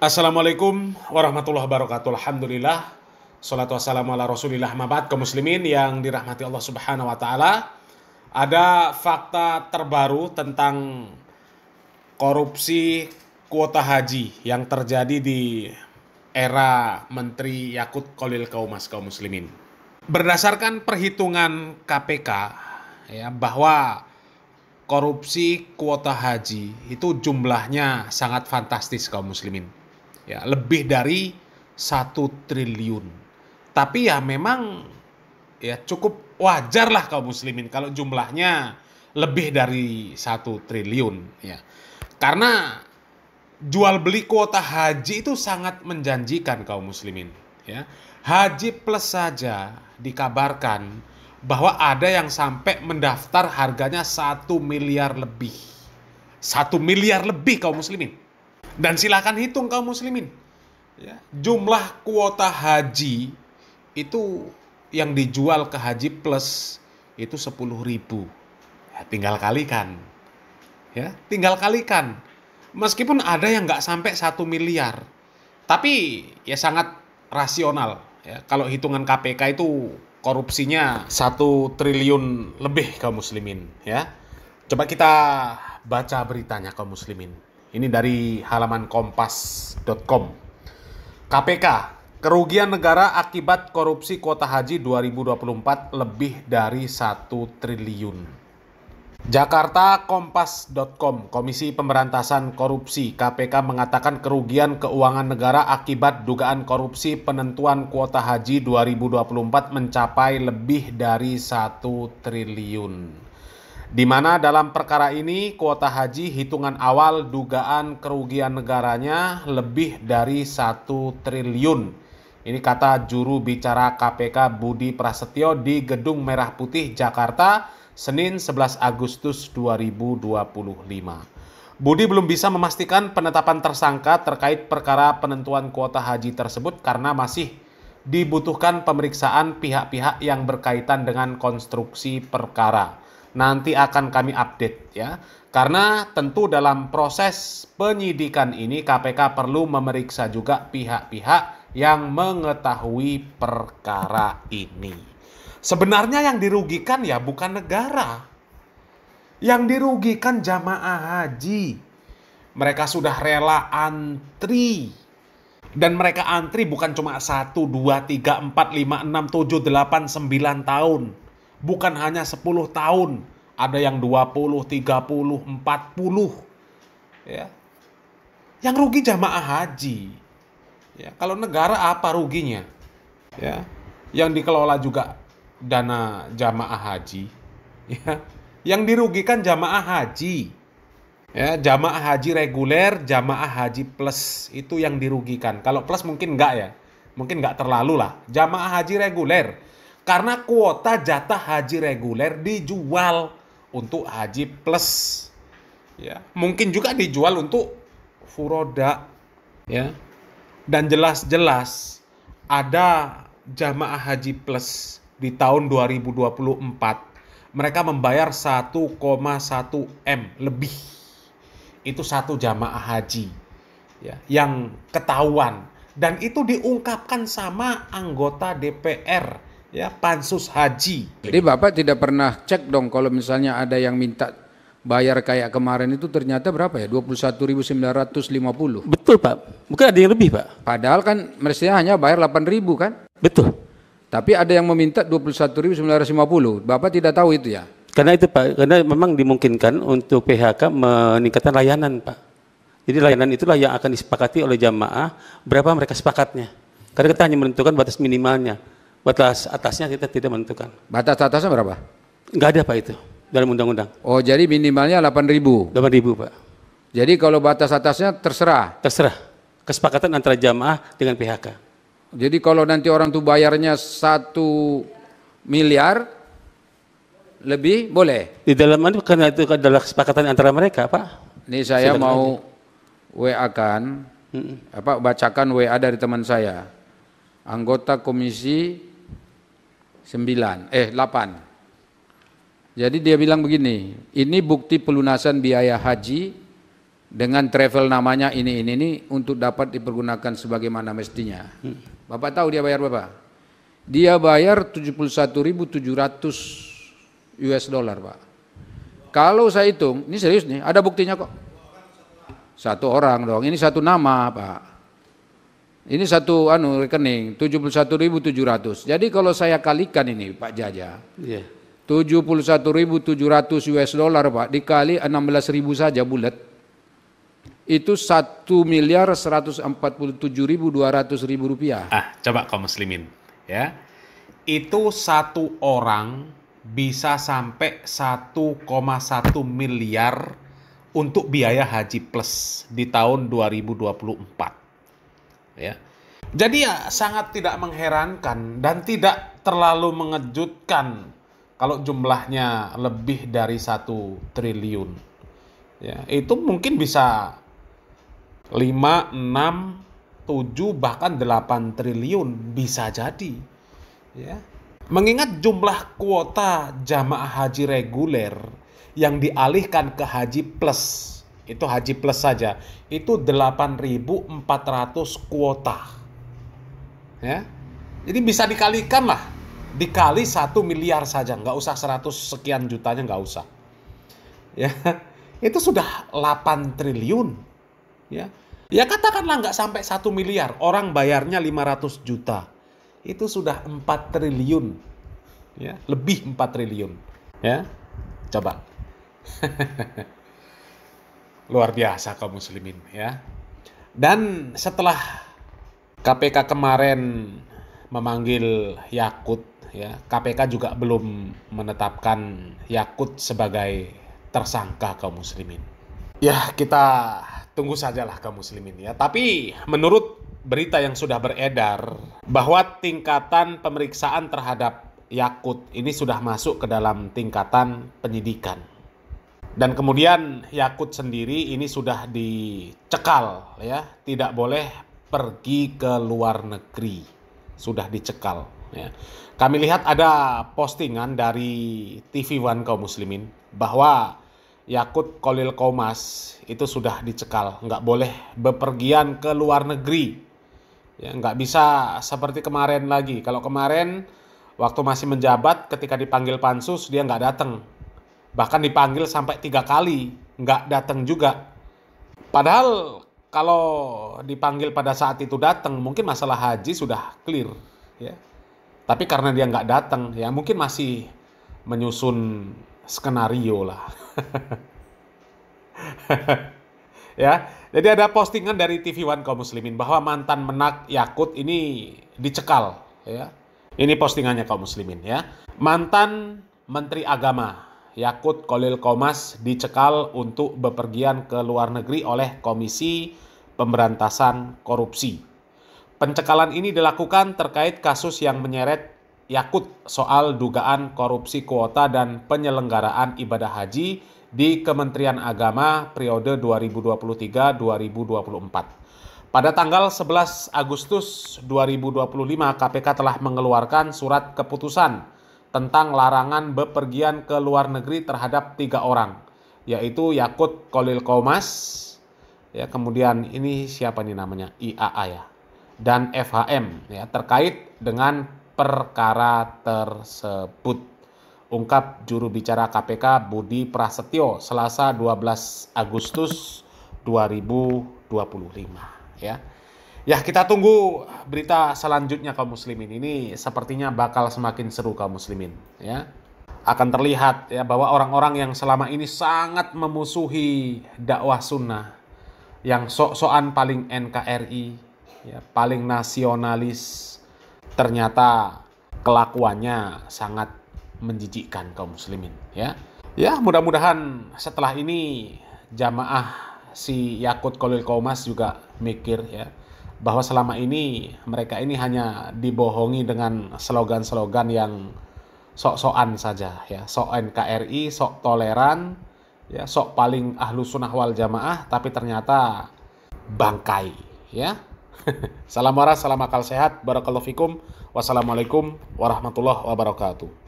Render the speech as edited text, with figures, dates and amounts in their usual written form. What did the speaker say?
Assalamualaikum warahmatullahi wabarakatuh. Alhamdulillah. Salatu wassalamu ala rasulillah mabad. Kaum muslimin yang dirahmati Allah subhanahu wa ta'ala. Ada fakta terbaru tentang korupsi kuota haji yang terjadi di era Menteri Yakut Khalil Qaumas, kaum muslimin. Berdasarkan perhitungan KPK, ya, bahwa korupsi kuota haji itu jumlahnya sangat fantastis, kaum muslimin. Ya, lebih dari 1 triliun. Tapi ya memang ya cukup wajar lah kaum muslimin kalau jumlahnya lebih dari 1 triliun, ya. Karena jual beli kuota haji itu sangat menjanjikan, kaum muslimin, ya. Haji plus saja dikabarkan bahwa ada yang sampai mendaftar harganya 1 miliar lebih. 1 miliar lebih, kaum muslimin. Dan silakan hitung, kaum muslimin, ya, jumlah kuota haji itu yang dijual ke Haji Plus itu 10.000. Ya, tinggal kalikan. Ya, tinggal kalikan. Meskipun ada yang nggak sampai 1 miliar, tapi ya sangat rasional. Ya, kalau hitungan KPK itu korupsinya 1 triliun lebih, kaum muslimin. Ya, coba kita baca beritanya, kaum muslimin. Ini dari halaman kompas.com. KPK, kerugian negara akibat korupsi kuota haji 2024 lebih dari 1 triliun. Jakarta, kompas.com. Komisi Pemberantasan Korupsi KPK mengatakan kerugian keuangan negara akibat dugaan korupsi penentuan kuota haji 2024 mencapai lebih dari 1 triliun. Di mana dalam perkara ini kuota haji hitungan awal dugaan kerugian negaranya lebih dari 1 triliun. Ini kata juru bicara KPK Budi Prasetyo di Gedung Merah Putih, Jakarta, Senin 11 Agustus 2025. Budi belum bisa memastikan penetapan tersangka terkait perkara penentuan kuota haji tersebut karena masih dibutuhkan pemeriksaan pihak-pihak yang berkaitan dengan konstruksi perkara. Nanti akan kami update, ya. Karena tentu dalam proses penyidikan ini KPK perlu memeriksa juga pihak-pihak yang mengetahui perkara ini. Sebenarnya yang dirugikan ya bukan negara. Yang dirugikan jamaah haji. Mereka sudah rela antri. Dan mereka antri bukan cuma 1, 2, 3, 4, 5, 6, 7, 8, 9 tahun. Bukan hanya 10 tahun, ada yang 20, 30, 40. Ya. Yang rugi jamaah haji. Ya, kalau negara apa ruginya? Ya. Yang dikelola juga dana jamaah haji. Ya. Yang dirugikan jamaah haji. Ya, jamaah haji reguler, jamaah haji plus itu yang dirugikan. Kalau plus mungkin enggak, ya. Mungkin enggak terlalu lah. Jamaah haji reguler. Karena kuota jatah haji reguler dijual untuk haji plus, ya. Mungkin juga dijual untuk furoda, ya. Dan jelas-jelas ada jamaah haji plus di tahun 2024 mereka membayar 1,1 M lebih. Itu satu jamaah haji, ya, yang ketahuan dan itu diungkapkan sama anggota DPR, ya, pansus haji. Jadi Bapak tidak pernah cek dong kalau misalnya ada yang minta bayar kayak kemarin itu ternyata berapa ya? 21.950. Betul Pak, mungkin ada yang lebih Pak. Padahal kan mestinya hanya bayar 8.000 kan? Betul. Tapi ada yang meminta 21.950. Bapak tidak tahu itu ya? Karena itu Pak, karena memang dimungkinkan untuk PHK meningkatkan layanan Pak. Jadi layanan itulah yang akan disepakati oleh jamaah berapa mereka sepakatnya. Karena kita hanya menentukan batas minimalnya. Batas atasnya kita tidak menentukan. Batas atasnya berapa? Enggak ada Pak itu dalam undang-undang. Oh, jadi minimalnya 8.000. 8.000 Pak. Jadi kalau batas atasnya terserah. Terserah. Kesepakatan antara jamaah dengan PHK. Jadi kalau nanti orang tuh bayarnya 1 miliar lebih boleh. Di dalam itu karena itu adalah kesepakatan antara mereka Pak. Ini saya Silakan mau WA-kan, bacakan WA dari teman saya. Anggota komisi 8. Jadi dia bilang begini, ini bukti pelunasan biaya haji dengan travel namanya ini untuk dapat dipergunakan sebagaimana mestinya. Bapak tahu dia bayar berapa? Dia bayar 71.700 US dollar, Pak. Kalau saya hitung, ini serius nih, ada buktinya kok. Satu orang dong, ini satu nama, Pak. Ini satu rekening 71.700. Jadi kalau saya kalikan ini Pak Jaja, 71.700 US dollar Pak dikali 16.000 saja bulat, itu 1.147.200.000 rupiah. Coba kaum muslimin, ya, itu satu orang bisa sampai 1,1 miliar untuk biaya haji plus di tahun 2024. Ya. Jadi ya sangat tidak mengherankan dan tidak terlalu mengejutkan kalau jumlahnya lebih dari 1 triliun. Ya, itu mungkin bisa 5, 6, 7 bahkan 8 triliun bisa jadi. Ya. Mengingat jumlah kuota jamaah haji reguler yang dialihkan ke haji plus, itu haji plus saja, itu 8.400 kuota. Ya. Jadi bisa dikalikan lah, dikali 1 miliar saja, nggak usah 100 sekian jutanya, nggak usah. Ya, itu sudah 8 triliun. Ya, ya katakanlah nggak sampai 1 miliar, orang bayarnya 500 juta. Itu sudah 4 triliun. Ya, lebih 4 triliun. Ya, coba. Luar biasa kaum muslimin, ya. Dan setelah KPK kemarin memanggil Yakut, ya, KPK juga belum menetapkan Yakut sebagai tersangka kaum muslimin. Ya, kita tunggu sajalah kaum muslimin, ya. Tapi menurut berita yang sudah beredar bahwa tingkatan pemeriksaan terhadap Yakut ini sudah masuk ke dalam tingkatan penyidikan. Dan kemudian Yakut sendiri ini sudah dicekal, ya, tidak boleh pergi ke luar negeri, sudah dicekal. Ya. Kami lihat ada postingan dari TV One kaum muslimin bahwa Yakut Khalil Qomas itu sudah dicekal, nggak boleh bepergian ke luar negeri. Ya, nggak bisa seperti kemarin lagi. Kalau kemarin waktu masih menjabat, ketika dipanggil pansus dia nggak datang. Bahkan dipanggil sampai 3 kali, nggak datang juga. Padahal kalau dipanggil pada saat itu datang, mungkin masalah haji sudah clear. Ya. Tapi karena dia nggak datang, ya mungkin masih menyusun skenario lah. Ya, jadi ada postingan dari TV One kaum muslimin bahwa mantan menak Yakut ini dicekal. Ya. Ini postingannya kaum muslimin, ya. Mantan Menteri Agama Yakut Khalil Qomas dicekal untuk bepergian ke luar negeri oleh Komisi Pemberantasan Korupsi. Pencekalan ini dilakukan terkait kasus yang menyeret Yakut soal dugaan korupsi kuota dan penyelenggaraan ibadah haji di Kementerian Agama periode 2023-2024. Pada tanggal 11 Agustus 2025, KPK telah mengeluarkan surat keputusan tentang larangan bepergian ke luar negeri terhadap 3 orang, yaitu Yakut Khalil Qomas, ya, kemudian ini siapa nih namanya, IAA ya, dan FHM, ya, terkait dengan perkara tersebut. Ungkap juru bicara KPK Budi Prasetyo Selasa 12 Agustus 2025, ya. Ya, kita tunggu berita selanjutnya kaum muslimin. Ini sepertinya bakal semakin seru kaum muslimin, ya. Akan terlihat ya bahwa orang-orang yang selama ini sangat memusuhi dakwah sunnah, yang sok-sokan paling NKRI, ya, paling nasionalis, ternyata kelakuannya sangat menjijikkan kaum muslimin, ya. Ya, mudah-mudahan setelah ini jamaah si Yakut Khalil Qomas juga mikir, ya, bahwa selama ini mereka ini hanya dibohongi dengan slogan-slogan yang sok-sokan saja, ya, sok NKRI, sok toleran, ya, sok paling ahlu sunnah wal jamaah, tapi ternyata bangkai, ya. Salam waras, salam akal sehat, barakallahu fikum, wassalamualaikum warahmatullahi wabarakatuh.